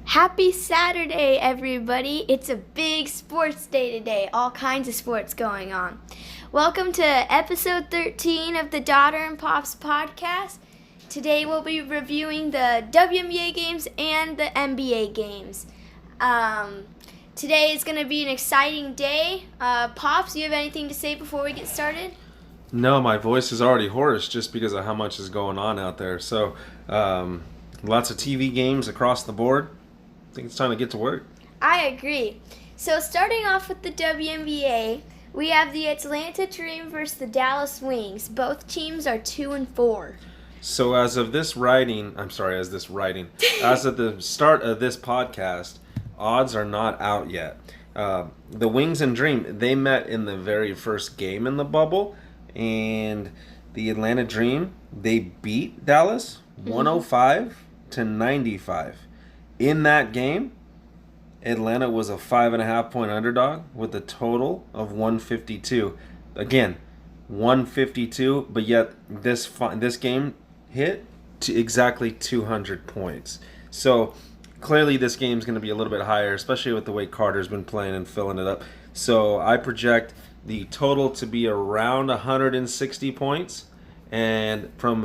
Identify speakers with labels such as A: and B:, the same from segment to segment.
A: Happy Saturday, everybody. It's a big sports day today. All kinds of sports going on. Welcome to episode 13 of the Daughter and Pops podcast. Today we'll be reviewing the WNBA games and the NBA games. Today is going to be an exciting day. Pops, do you have anything to say before we get started?
B: No, my voice is already hoarse just because of how much is going on out there. So, lots of TV games across the board. I think it's time to get to work.
A: I agree. So starting off with the WNBA, we have the Atlanta Dream versus the Dallas Wings. Both teams are 2-4.
B: So as of the start of this podcast, odds are not out yet. The Wings and Dream, they met in the very first game in the bubble, and the Atlanta Dream, they beat Dallas 105-95. In that game, Atlanta was a 5.5-point underdog with a total of 152. Again, 152, but yet this game hit to exactly 200 points. So clearly this game's going to be a little bit higher, especially with the way Carter's been playing and filling it up. So I project the total to be around 160 points. And from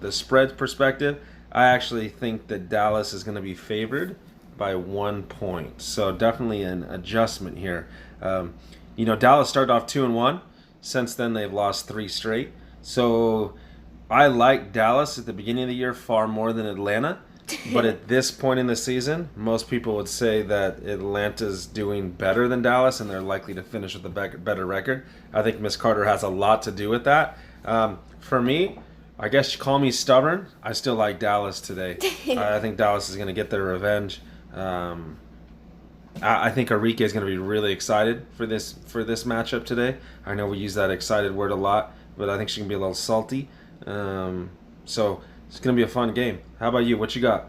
B: the spread perspective, I actually think that Dallas is going to be favored by 1 point. So definitely an adjustment here. Dallas started off 2-1. Since then, they've lost 3 straight. So I like Dallas at the beginning of the year far more than Atlanta. But at this point in the season, most people would say that Atlanta's doing better than Dallas, and they're likely to finish with a better record. I think Miss Carter has a lot to do with that. For me, I guess you call me stubborn. I still like Dallas today. I think Dallas is going to get their revenge. I think Arike is going to be really excited for this matchup today. I know we use that excited word a lot, but I think she can be a little salty. So it's going to be a fun game. How about you? What you got?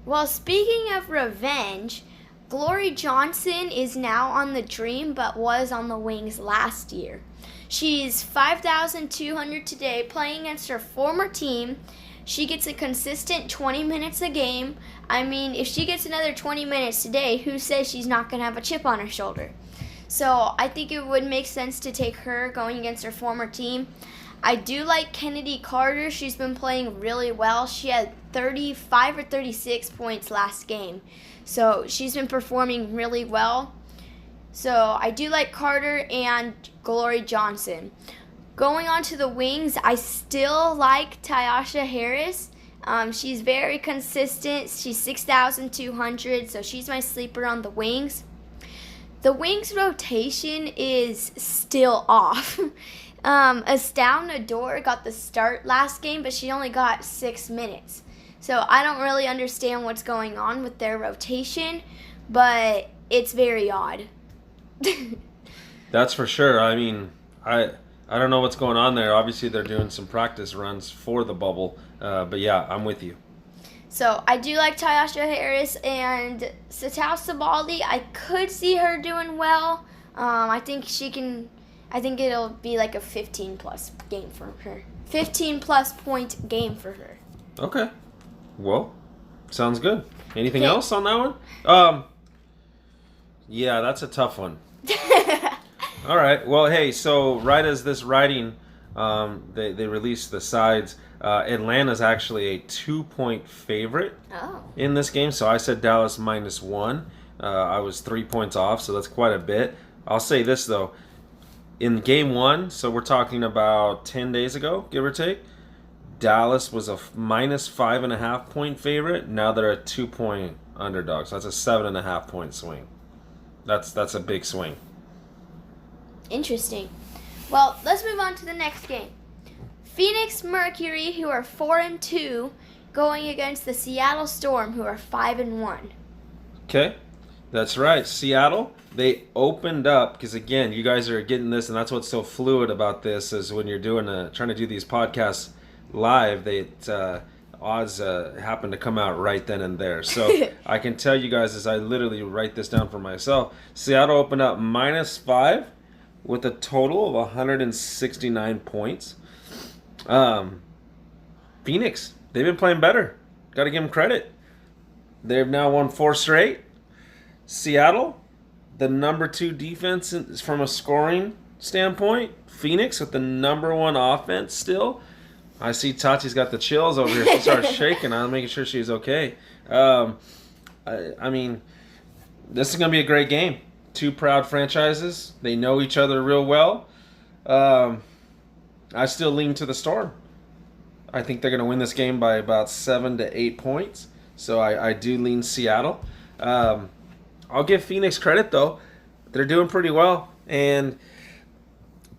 A: Well, speaking of revenge, Glory Johnson is now on the Dream but was on the Wings last year. She's 5,200 today, playing against her former team. She gets a consistent 20 minutes a game. I mean, if she gets another 20 minutes today, who says she's not going to have a chip on her shoulder? So I think it would make sense to take her going against her former team. I do like Kennedy Carter. She's been playing really well. She had 35 or 36 points last game. So she's been performing really well. So I do like Carter and Glory Johnson. Going on to the Wings, I still like Tyasha Harris. She's very consistent. She's 6,200, so she's my sleeper on the Wings. The Wings rotation is still off. Astound Adore got the start last game, but she only got 6 minutes. So I don't really understand what's going on with their rotation, but it's very odd.
B: That's for sure. I mean, I don't know what's going on there. Obviously, they're doing some practice runs for the bubble. But yeah, I'm with you.
A: So I do like Tyasha Harris and Satou Sabaldi. I could see her doing well. I think it'll be like a 15-plus game for her. 15-plus point game for her.
B: Okay. Well, sounds good. Anything else on that one? Yeah, that's a tough one. All right. Well, hey, so right as this writing, they released the sides. Atlanta's actually a 2-point favorite in this game. So I said Dallas -1. I was 3 points off, so that's quite a bit. I'll say this, though. In game 1, so we're talking about 10 days ago, give or take, Dallas was a -5.5 point favorite. Now they're a 2-point underdog. So that's a 7.5 point swing. That's a big swing.
A: Interesting. Well, let's move on to the next game. Phoenix Mercury, who are 4-2, going against the Seattle Storm, who are 5-1.
B: Okay, that's right. Seattle, they opened up because again, you guys are getting this, and that's what's so fluid about this is when you're trying to do these podcasts live, odds happen to come out right then and there. So I can tell you guys as I literally write this down for myself. Seattle opened up -5 with a total of 169 points. Phoenix, they've been playing better. Got to give them credit. They've now won 4 straight. Seattle, the number 2 defense from a scoring standpoint. Phoenix with the number 1 offense still. I see Tati's got the chills over here. She starts shaking. I'm making sure she's okay. I mean, this is going to be a great game. 2 proud franchises. They know each other real well. I still lean to the Storm. I think they're going to win this game by about 7 to 8 points. So I do lean Seattle. I'll give Phoenix credit, though. They're doing pretty well. And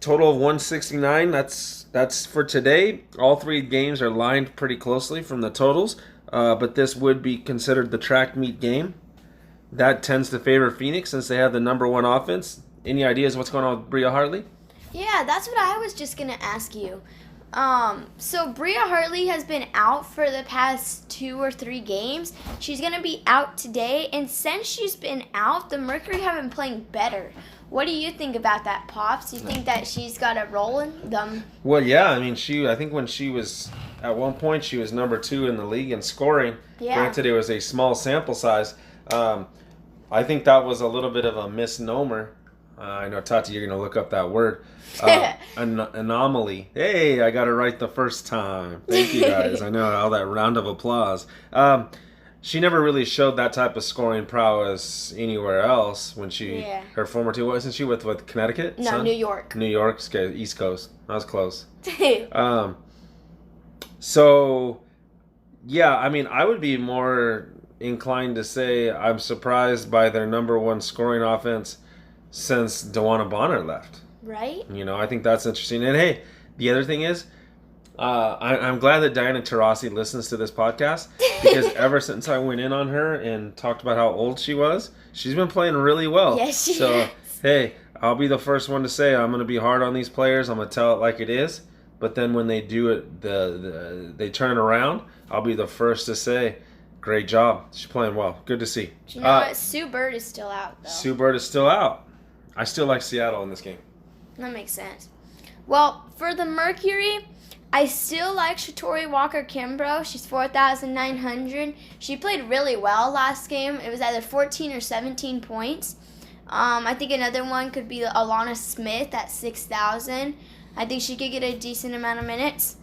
B: total of 169, that's for today. All 3 games are lined pretty closely from the totals. But this would be considered the track meet game. That tends to favor Phoenix since they have the number 1 offense. Any ideas what's going on with Bria Hartley?
A: Yeah, that's what I was just going to ask you. So Bria Hartley has been out for the past 2 or 3 games. She's going to be out today, and since she's been out, the Mercury have been playing better. What do you think about that, Pops? Do you think that she's got a role in them?
B: Well, yeah. I mean, I think when she was, at one point, she was number 2 in the league in scoring.
A: Yeah.
B: Granted, it was a small sample size. I think that was a little bit of a misnomer. I know, Tati, you're going to look up that word. Anomaly. Hey, I got it right the first time. Thank you, guys. I know, all that round of applause. She never really showed that type of scoring prowess anywhere else when her former team, wasn't she with Connecticut?
A: No, New York.
B: New York, East Coast. That was close. So, yeah, I mean, I would be more inclined to say I'm surprised by their number 1 scoring offense since DeWanna Bonner left.
A: Right?
B: You know, I think that's interesting. And hey, the other thing is, I'm glad that Diana Taurasi listens to this podcast because ever since I went in on her and talked about how old she was, she's been playing really well.
A: Yes, she is.
B: Hey, I'll be the first one to say I'm going to be hard on these players. I'm going to tell it like it is. But then when they do it, they turn it around, I'll be the first to say, great job. She's playing well. Good to see.
A: You know what? Sue Bird is still out, though.
B: Sue Bird is still out. I still like Seattle in this game.
A: That makes sense. Well, for the Mercury, I still like Shatori Walker-Kimbrough. She's 4,900. She played really well last game. It was either 14 or 17 points. I think another one could be Alana Smith at 6,000. I think she could get a decent amount of minutes.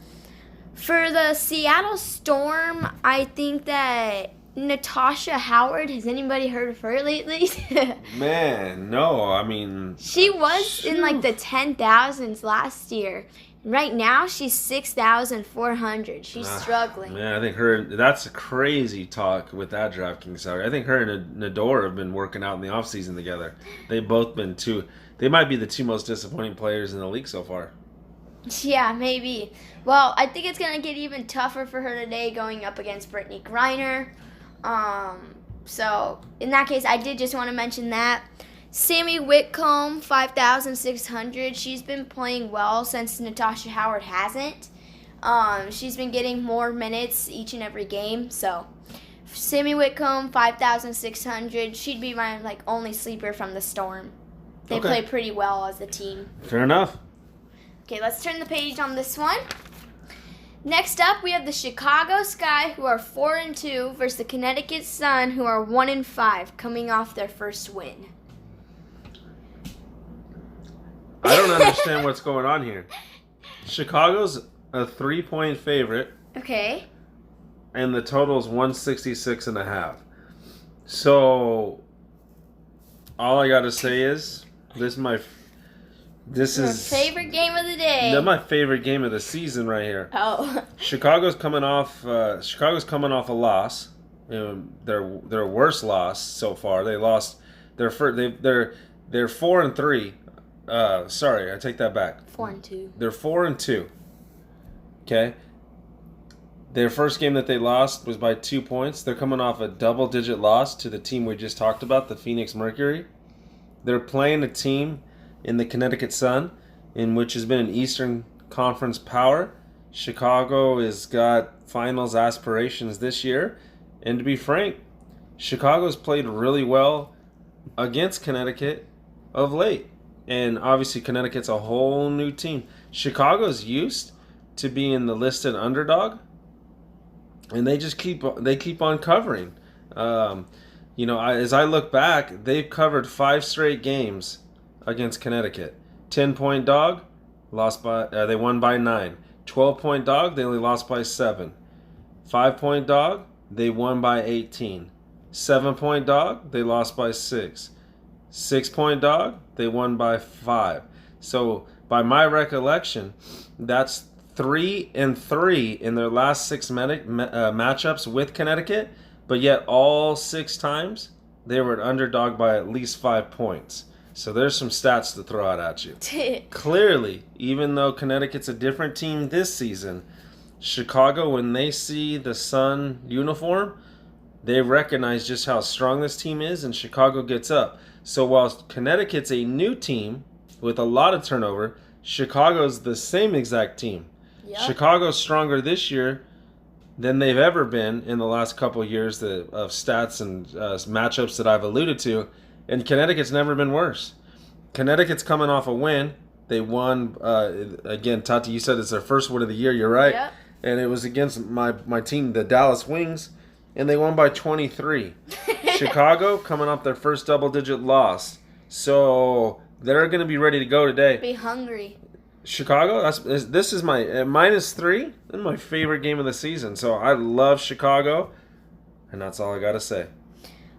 A: For the Seattle Storm, I think that Natasha Howard, has anybody heard of her lately?
B: Man, no. I mean,
A: she was in like the 10,000s last year. Right now, she's 6,400. She's struggling.
B: Man, I think that's a crazy talk with that DraftKings salary. I think her and Nador have been working out in the offseason together. They've both been they might be the 2 most disappointing players in the league so far.
A: Yeah, maybe. Well, I think it's going to get even tougher for her today going up against Brittany Griner. So, in that case, I did just want to mention that. Sammy Whitcomb, 5,600. She's been playing well since Natasha Howard hasn't. She's been getting more minutes each and every game. So, Sammy Whitcomb, 5,600. She'd be my only sleeper from the Storm. They play pretty well as a team.
B: Fair enough.
A: Okay, let's turn the page on this one. Next up, we have the Chicago Sky, who are 4-2, versus the Connecticut Sun, who are 1-5, coming off their first win.
B: I don't understand what's going on here. Chicago's a 3-point favorite.
A: Okay.
B: And the total is 166.5. So, all I got to say is, this is
A: your favorite game of the day.
B: That's my favorite game of the season right here.
A: Oh.
B: Chicago's coming off a loss. Their worst loss so far. They lost they're 4-3. Sorry, I take that back.
A: 4-2.
B: They're 4-2. Okay. Their first game that they lost was by 2 points. They're coming off a double-digit loss to the team we just talked about, the Phoenix Mercury. They're playing a team in the Connecticut Sun, which has been an Eastern Conference power. Chicago has got finals aspirations this year. And to be frank, Chicago's played really well against Connecticut of late. And obviously Connecticut's a whole new team. Chicago's used to being the listed underdog. And they just keep on covering. As I look back, they've covered 5 straight games against Connecticut. 10-point dog, they won by 9. 12-point dog, they only lost by 7. 5-point dog, they won by 18. 7-point dog, they lost by 6. 6-point dog, they won by 5. So by my recollection, that's 3-3 in their last 6 matchups with Connecticut, but yet all 6 times they were an underdog by at least 5 points. So there's some stats to throw out at you. Clearly, even though Connecticut's a different team this season, Chicago, when they see the Sun uniform, they recognize just how strong this team is, and Chicago gets up. So while Connecticut's a new team with a lot of turnover, Chicago's the same exact team. Yep. Chicago's stronger this year than they've ever been in the last couple of years of stats and matchups that I've alluded to, and Connecticut's never been worse. Connecticut's coming off a win. They won, again, Tati, you said it's their first win of the year. You're right. Yep. And it was against my team, the Dallas Wings, and they won by 23. Chicago coming off their first double-digit loss. So they're going to be ready to go today.
A: Be hungry.
B: Chicago, this is my -3. This is my favorite game of the season. So I love Chicago, and that's all I got to say.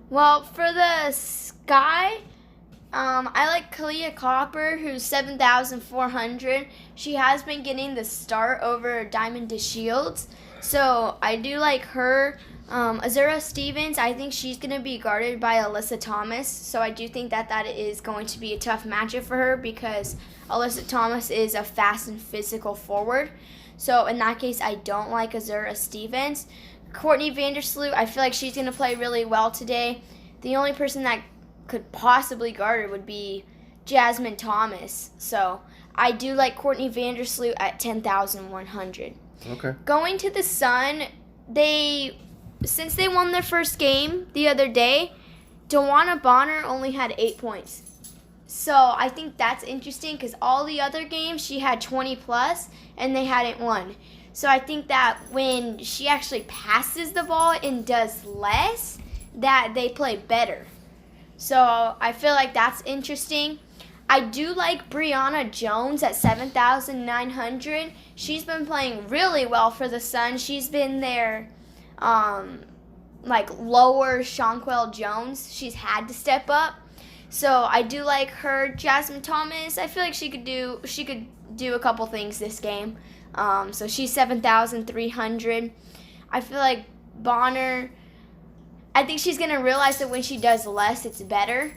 A: Well, for the Sky, I like Kalia Copper, who's 7,400. She has been getting the start over Diamond DeShields, so I do like her. Azura Stevens, I think she's going to be guarded by Alyssa Thomas, so I do think that is going to be a tough matchup for her because Alyssa Thomas is a fast and physical forward. So in that case, I don't like Azura Stevens. Courtney Vandersloot, I feel like she's going to play really well today. The only person that could possibly guard her would be Jasmine Thomas. So I do like Courtney Vandersloot at 10,100.
B: Okay.
A: Going to the Sun, since they won their first game the other day, DeWanna Bonner only had 8 points. So I think that's interesting because all the other games she had 20 plus and they hadn't won. So I think that when she actually passes the ball and does less, that they play better. So I feel like that's interesting. I do like Brianna Jones at 7,900. She's been playing really well for the Sun. She's been their lower Shonquel Jones. She's had to step up. So I do like her. Jasmine Thomas, I feel like she could do a couple things this game. So she's 7,300. I feel like Bonner, I think she's going to realize that when she does less, it's better.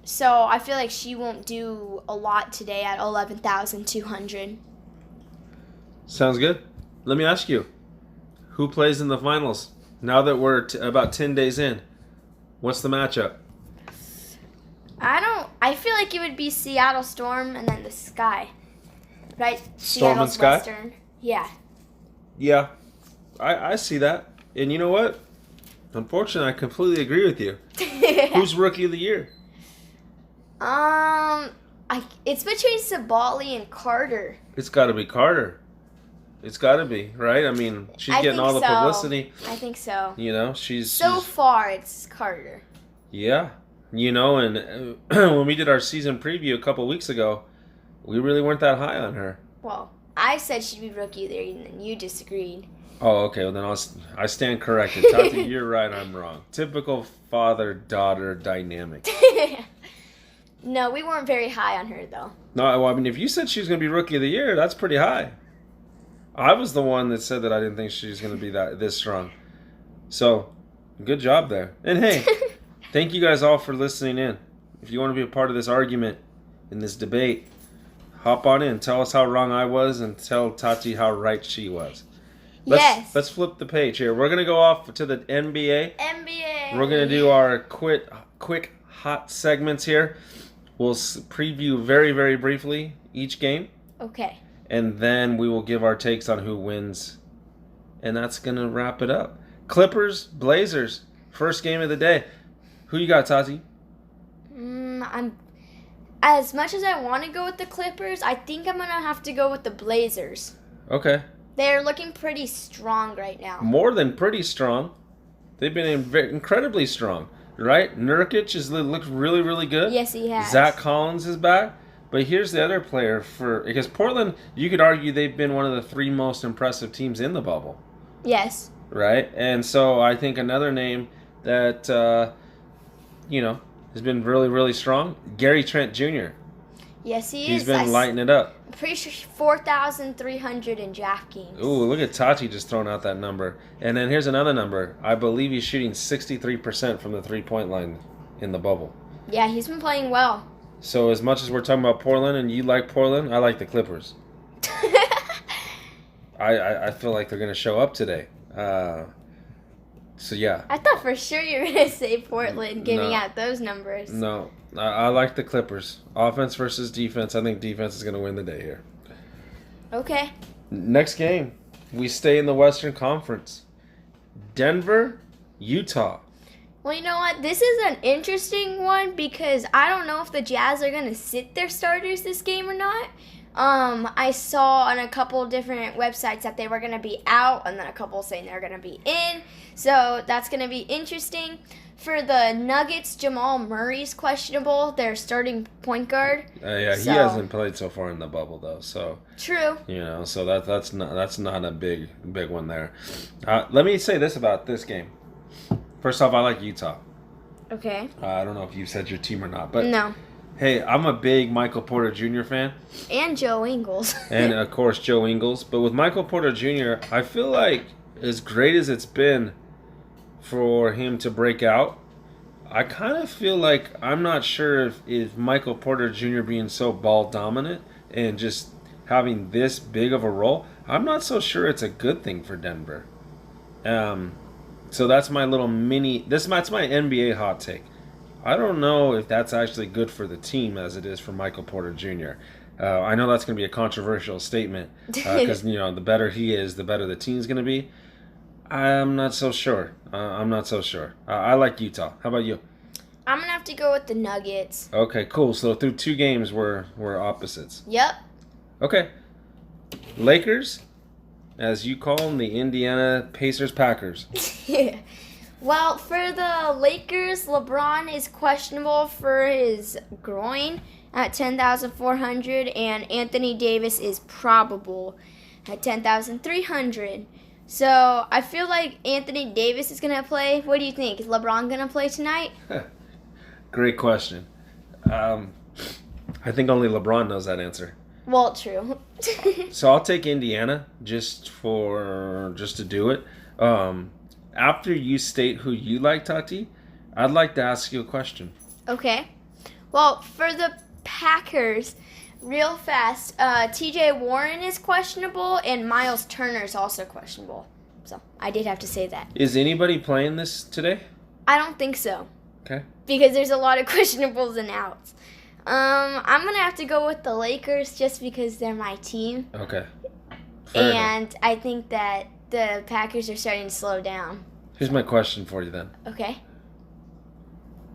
A: So I feel like she won't do a lot today at 11,200.
B: Sounds good. Let me ask you, who plays in the finals? Now that we're about 10 days in, what's the matchup?
A: I feel like it would be Seattle Storm and then the Sky. Right?
B: Storm and Sky?
A: Western. Yeah.
B: Yeah. I see that. And you know what? Unfortunately, I completely agree with you. Who's Rookie of the Year?
A: It's between Sabali and Carter.
B: It's got to be Carter. It's got to be, right? I mean, she's getting all the publicity.
A: I think so.
B: You know,
A: far, it's Carter.
B: Yeah. You know, and when we did our season preview a couple weeks ago, we really weren't that high on her.
A: Well, I said she'd be Rookie of the Year, and then you disagreed.
B: Oh, okay. Well, then I stand corrected. Tati, you're right. I'm wrong. Typical father-daughter dynamic.
A: No, we weren't very high on her, though.
B: No, well, I mean, if you said she was going to be Rookie of the Year, that's pretty high. I was the one that said that I didn't think she was going to be this strong. So, good job there. And hey, thank you guys all for listening in. If you want to be a part of this argument, in this debate, hop on in. Tell us how wrong I was and tell Tati how right she was. Let's flip the page here. We're going to go off to the NBA. We're going to do our quick hot segments here. We'll preview very, very briefly each game.
A: Okay.
B: And then we will give our takes on who wins. And that's going to wrap it up. Clippers, Blazers, first game of the day. Who you got, Tati?
A: As much as I want to go with the Clippers, I think I'm going to have to go with the Blazers.
B: Okay.
A: They're looking pretty strong right now.
B: More than pretty strong. They've been incredibly strong, right? Nurkic has looked really, really good.
A: Yes, he has.
B: Zach Collins is back. But here's the other player because Portland, you could argue they've been one of the three most impressive teams in the bubble.
A: Yes.
B: Right? And so I think another name that, has been really, really strong, Gary Trent Jr.
A: Yes, he is.
B: He's been lighting it up.
A: I'm pretty sure 4,300 in DraftKings.
B: Ooh, look at Tati just throwing out that number. And then here's another number. I believe he's shooting 63% from the three-point line in the bubble.
A: Yeah, he's been playing well.
B: So as much as we're talking about Portland and you like Portland, I like the Clippers. I feel like they're going to show up today. So, yeah.
A: I thought for sure you were going to say Portland giving out those numbers.
B: No, I like the Clippers. Offense versus defense. I think defense is going to win the day here.
A: Okay.
B: Next game, we stay in the Western Conference. Denver, Utah.
A: Well, you know what? This is an interesting one because I don't know if the Jazz are going to sit their starters this game or not. I saw on a couple different websites that they were going to be out, and then a couple saying they're going to be in. So that's going to be interesting. For the Nuggets, Jamal Murray's questionable. Their starting point guard.
B: He hasn't played so far in the bubble though. So
A: true.
B: So that's not a big one there. Let me say this about this game. First off, I like Utah.
A: Okay.
B: I don't know if you said your team or not, but
A: no.
B: Hey, I'm a big Michael Porter Jr. fan.
A: And Joe Ingles.
B: And, of course, Joe Ingles. But with Michael Porter Jr., I feel like as great as it's been for him to break out, I kind of feel like I'm not sure if Michael Porter Jr. being so ball dominant and just having this big of a role, I'm not so sure it's a good thing for Denver. So that's my little that's my NBA hot take. I don't know if that's actually good for the team as it is for Michael Porter Jr. I know that's going to be a controversial statement because, the better he is, the better the team's going to be. I'm not so sure. I like Utah. How about you?
A: I'm going to have to go with the Nuggets.
B: Okay, cool. So through two games, we're opposites.
A: Yep.
B: Okay. Lakers, as you call them, the Indiana Pacers.
A: Yeah. Well, for the Lakers, LeBron is questionable for his groin at 10,400, and Anthony Davis is probable at 10,300. So I feel like Anthony Davis is going to play. What do you think? Is LeBron going to play tonight?
B: Great question. I think only LeBron knows that answer.
A: Well, true.
B: So I'll take Indiana just to do it. After you state who you like, Tati, I'd like to ask you a question.
A: Okay. Well, for the Packers, real fast, TJ Warren is questionable and Miles Turner is also questionable. So I did have to say that.
B: Is anybody playing this today?
A: I don't think so.
B: Okay.
A: Because there's a lot of questionables and outs. I'm going to have to go with the Lakers just because they're my team.
B: Okay.
A: And I think that the Packers are starting to slow down.
B: Here's my question for you then.
A: Okay.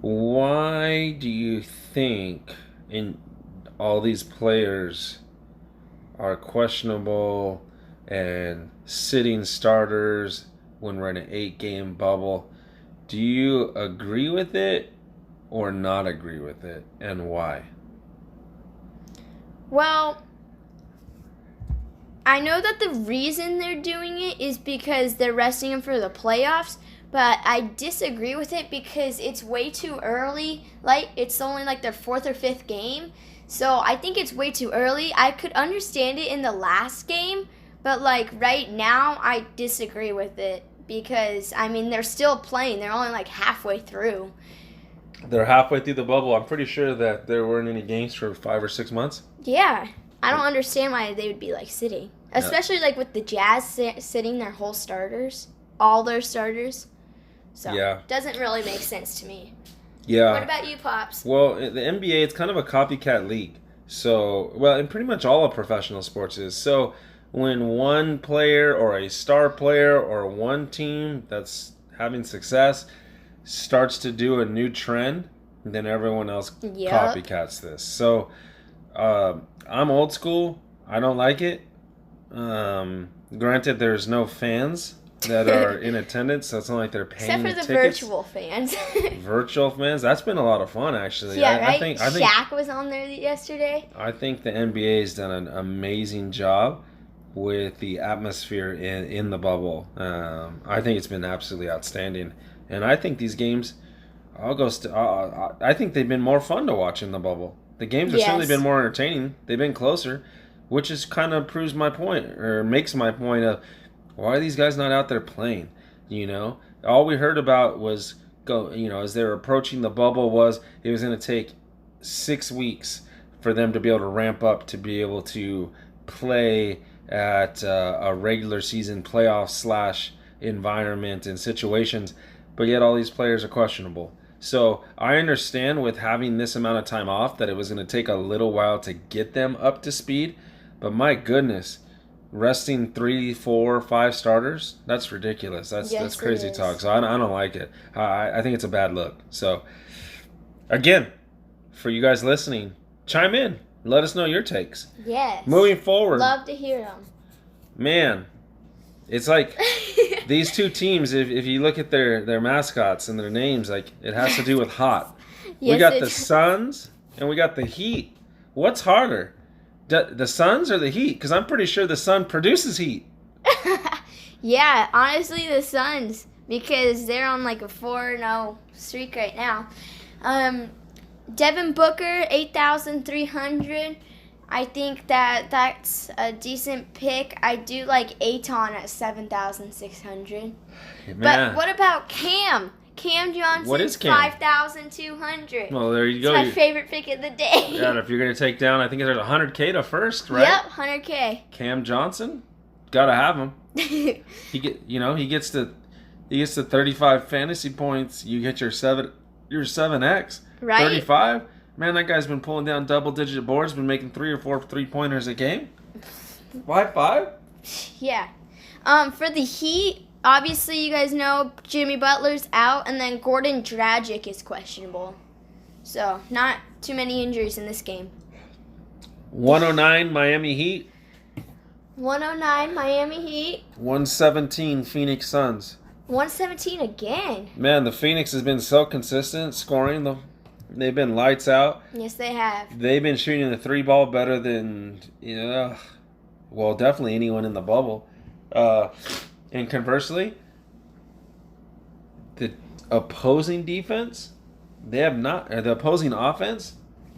B: Why do you think all these players are questionable and sitting starters when we're in an 8-game bubble? Do you agree with it or not agree with it, and why?
A: Well, I know that the reason they're doing it is because they're resting him for the playoffs, but I disagree with it because it's way too early. Like, it's only like their 4th or 5th game, so I think it's way too early. I could understand it in the last game, but like right now, I disagree with it because, I mean, they're still playing. They're only like halfway through.
B: They're halfway through the bubble. I'm pretty sure that there weren't any games for 5 or 6 months.
A: Yeah. I don't understand why they would be like sitting. Especially like with the Jazz sitting their whole starters. All their starters. So doesn't really make sense to me.
B: Yeah.
A: What about you, Pops?
B: Well, the NBA, it's kind of a copycat league. So, and pretty much all of professional sports is. So when one player or a star player or one team that's having success starts to do a new trend, then everyone else copycats this. So I'm old school. I don't like it. Granted, there's no fans that are in attendance. So it's not like they're paying
A: Except for the
B: tickets.
A: virtual fans.
B: Virtual fans. That's been a lot of fun, actually.
A: Yeah, right?
B: I think
A: Shaq was on there yesterday.
B: I think the NBA has done an amazing job with the atmosphere in the bubble. I think it's been absolutely outstanding, and I think these games, I think they've been more fun to watch in the bubble. The games have certainly been more entertaining. They've been closer, which is kind of proves my point or makes my point of why are these guys not out there playing? All we heard about was as they were approaching the bubble was it was going to take 6 weeks for them to be able to ramp up to be able to play at a regular season playoff / environment and situations, but yet all these players are questionable. So I understand with having this amount of time off that it was going to take a little while to get them up to speed, but my goodness, resting 3, 4, 5 starters, that's ridiculous. That's crazy talk. So I don't like it. I think it's a bad look. So again, for you guys listening, chime in. Let us know your takes.
A: Yes.
B: Moving forward.
A: Love to hear them.
B: Man, it's like these two teams, if you look at their mascots and their names, like it has to do with hot.
A: Yes,
B: we got the Suns and we got the Heat. What's harder? The Suns or the Heat? Because I'm pretty sure the Sun produces heat.
A: Yeah, honestly, the Suns, because they're on like a 4-0 streak right now. Devin Booker, 8,300. I think that's a decent pick. I do like Ayton at 7,600. But what about Cam? Cam Johnson,
B: what is Cam?
A: 5,200.
B: Well, there you go.
A: It's my favorite pick of the day.
B: Yeah, if you're going to take down, I think there's 100K to first, right?
A: Yep, 100K.
B: Cam Johnson, gotta have him. He gets to 35 fantasy points. You get your 7x.
A: Right.
B: 35. Man, that guy's been pulling down double-digit boards, been making 3 or 4 3-pointers a game. 5.
A: Yeah. For the Heat, obviously you guys know Jimmy Butler's out, and then Gordon Dragic is questionable. So, not too many injuries in this game.
B: 109 Miami Heat.
A: 109 Miami Heat.
B: 117 Phoenix Suns.
A: 117 again.
B: Man, the Phoenix has been so consistent scoring. They've been lights out.
A: Yes, they have.
B: They've been shooting the 3-ball better than, definitely anyone in the bubble. And conversely, the opposing defense, the opposing offense,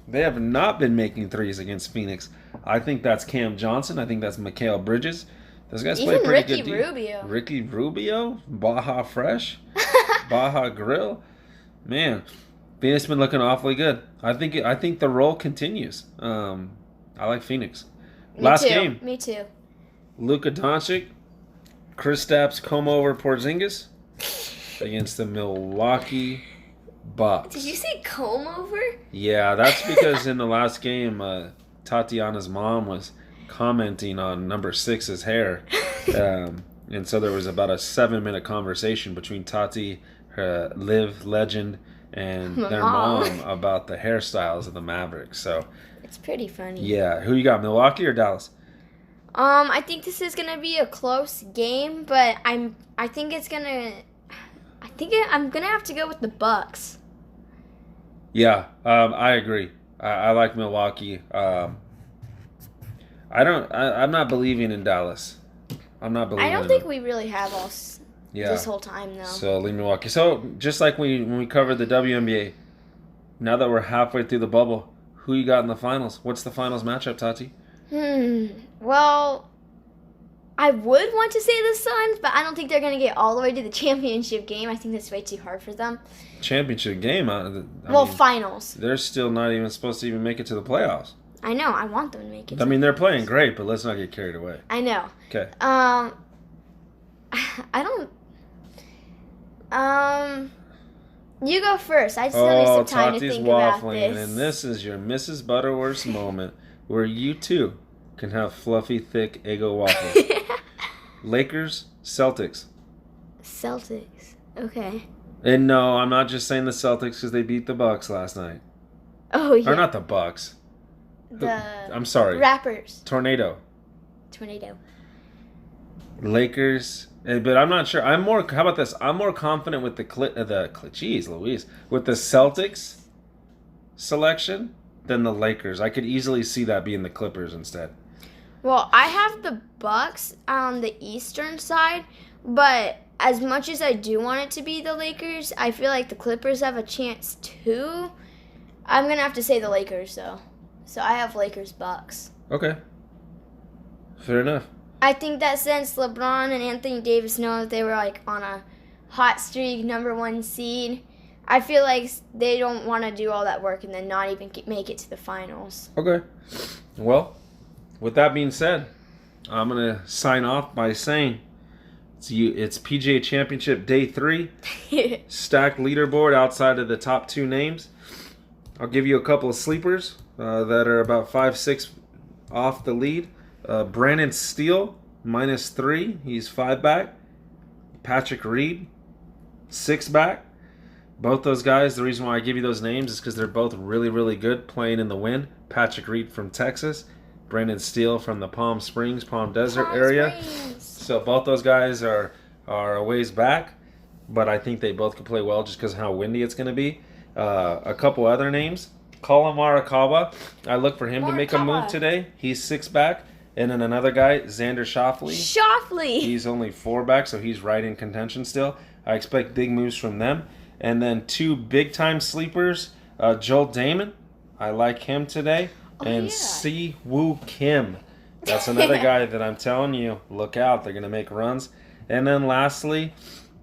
B: they have not been making threes against Phoenix. I think that's Cam Johnson. I think that's Mikal Bridges. Those guys play pretty
A: Ricky
B: good.
A: Rubio.
B: Ricky Rubio, Baja Fresh, Baja Grill. Man, Phoenix been looking awfully good. I think the roll continues. I like Phoenix. Last game.
A: Me too.
B: Luka Doncic, Kristaps over Porzingis against the Milwaukee Bucks.
A: Did you say comb over?
B: Yeah, that's because in the last game, Tatiana's mom was commenting on number 6's hair. And so there was about a 7-minute conversation between Tati, her Liv legend, and their mom about the hairstyles of the Mavericks. So
A: it's pretty funny.
B: Yeah. Who you got, Milwaukee or Dallas?
A: I think this is gonna be a close game, but I'm gonna have to go with the Bucks.
B: Yeah, I agree. I like Milwaukee. I'm not believing in Dallas. I'm not believing.
A: I don't think we really have this whole time though.
B: So leave Milwaukee. So just like when we covered the WNBA, now that we're halfway through the bubble, who you got in the finals? What's the finals matchup, Tati?
A: Well, I would want to say the Suns, but I don't think they're going to get all the way to the championship game. I think that's way too hard for them.
B: Championship game? I mean,
A: finals.
B: They're still not even supposed to even make it to the playoffs.
A: I know. I want them to make it.
B: I mean, they're playing great, but let's not get carried away.
A: I know.
B: Okay.
A: I don't... You go first. I still need some time to think about this.
B: And this is your Mrs. Butterworth's moment where you too can have fluffy, thick Eggo waffles. Lakers, Celtics.
A: Celtics. Okay.
B: And no, I'm not just saying the Celtics because they beat the Bucks last night.
A: Oh, yeah.
B: Or not the Bucks. I'm sorry.
A: Rappers.
B: Tornado.
A: Tornado.
B: Lakers But I'm not sure. I'm more. How about this? I'm more confident with with the Celtics selection than the Lakers. I could easily see that being the Clippers instead.
A: Well, I have the Bucks on the eastern side, but as much as I do want it to be the Lakers, I feel like the Clippers have a chance too. I'm going to have to say the Lakers, though. So I have Lakers Bucks.
B: Okay. Fair enough.
A: I think that since LeBron and Anthony Davis know that they were like on a hot streak, number 1 seed, I feel like they don't want to do all that work and then not even make it to the finals.
B: Okay. Well, with that being said, I'm going to sign off by saying it's PGA Championship Day 3. Stacked leaderboard outside of the top 2 names. I'll give you a couple of sleepers that are about 5-6 off the lead. Brandon Steele, -3. He's 5 back. Patrick Reed, 6 back. Both those guys, the reason why I give you those names is because they're both really, really good playing in the wind. Patrick Reed from Texas. Brandon Steele from the Palm Springs, Palm Desert area. So both those guys are a ways back, but I think they both could play well just because of how windy it's going to be. A couple other names. Colin Morikawa. I look for him to make a move today. He's 6 back. And then another guy, Xander Schauffele. He's only 4 back, so he's right in contention still. I expect big moves from them. And then 2 big-time sleepers, Joel Damon. I like him today. Si Woo Kim. That's another guy that I'm telling you, look out. They're going to make runs. And then lastly,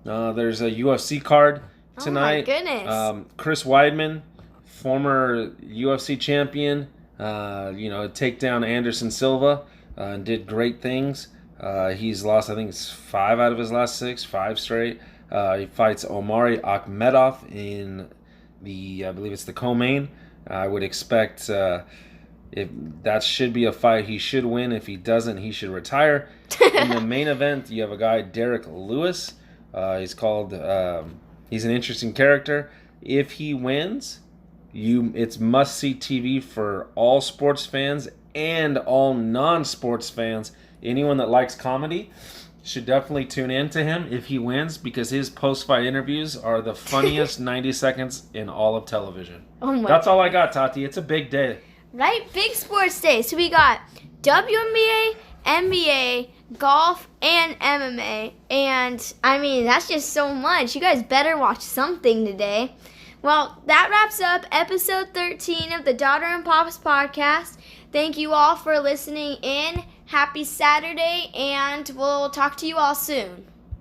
B: there's a UFC card tonight.
A: Oh, my goodness.
B: Chris Weidman, former UFC champion, take down Anderson Silva and did great things. He's lost, I think it's 5 out of his last 6, 5 straight. He fights Omari Akhmedov in I believe it's the co-main. I would expect if that should be a fight he should win. If he doesn't, he should retire. In the main event, you have a guy, Derek Lewis. He's an interesting character. If he wins, it's must-see TV for all sports fans and all non-sports fans. Anyone that likes comedy should definitely tune in to him if he wins, because his post-fight interviews are the funniest 90 seconds in all of television. That's all I got, Tati. It's a big day.
A: Right? Big sports day. So we got WNBA, NBA, golf, and MMA. And, I mean, that's just so much. You guys better watch something today. Well, that wraps up episode 13 of the Daughter and Pops podcast. Thank you all for listening in. Happy Saturday, and we'll talk to you all soon.